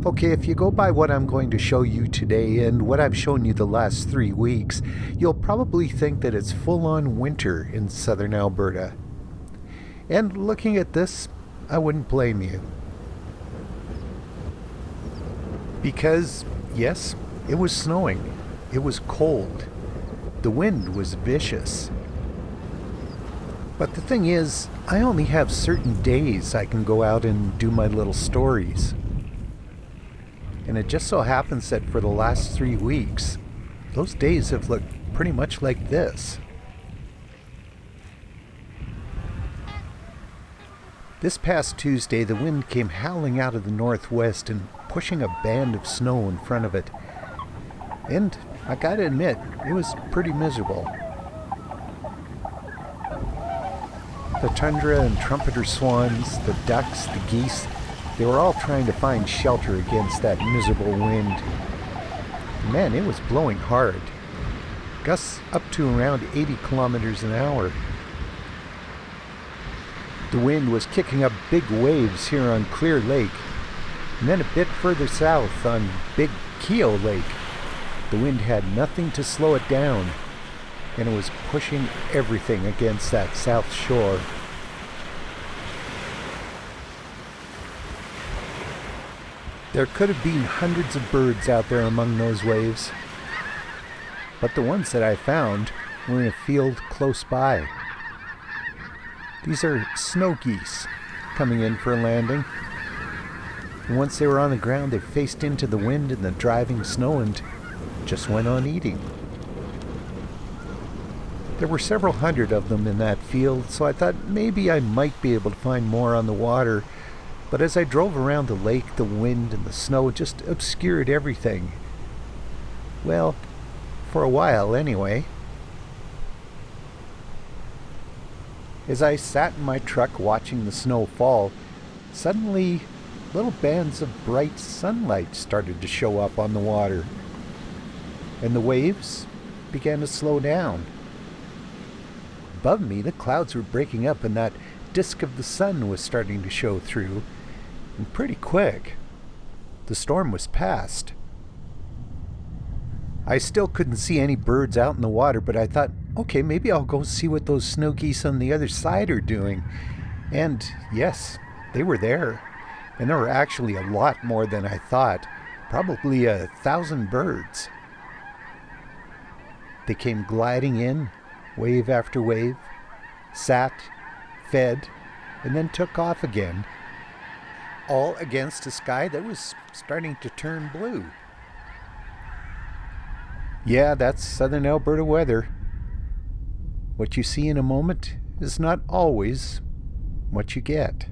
Okay, if you go by what I'm going to show you today and what I've shown you the last 3 weeks, you'll probably think that it's full-on winter in southern Alberta. And looking at this, I wouldn't blame you. Because, yes, it was snowing. It was cold. The wind was vicious. But the thing is, I only have certain days I can go out and do my little stories. And it just so happens that for the last 3 weeks, those days have looked pretty much like this. This past Tuesday, the wind came howling out of the northwest and pushing a band of snow in front of it. And I gotta admit, it was pretty miserable. The tundra and trumpeter swans, the ducks, the geese, they were all trying to find shelter against that miserable wind. Man, it was blowing hard. Gusts up to around 80 kilometers an hour. The wind was kicking up big waves here on Clear Lake, and then a bit further south on Big Keo Lake. The wind had nothing to slow it down, and it was pushing everything against that south shore. There could have been hundreds of birds out there among those waves, but the ones that I found were in a field close by. These are snow geese coming in for a landing. And once they were on the ground, they faced into the wind and the driving snow and just went on eating. There were several hundred of them in that field, so I thought maybe I might be able to find more on the water. But as I drove around the lake, the wind and the snow just obscured everything. Well, for a while anyway. As I sat in my truck watching the snow fall, suddenly little bands of bright sunlight started to show up on the water, and the waves began to slow down. Above me, the clouds were breaking up and that disk of the sun was starting to show through, and pretty quick. The storm was past. I still couldn't see any birds out in the water, but I thought, okay, maybe I'll go see what those snow geese on the other side are doing. And yes, they were there. And there were actually a lot more than I thought. Probably 1,000 birds. They came gliding in, wave after wave, sat, fed, and then took off again. All against a sky that was starting to turn blue. Yeah, that's southern Alberta weather. What you see in a moment is not always what you get.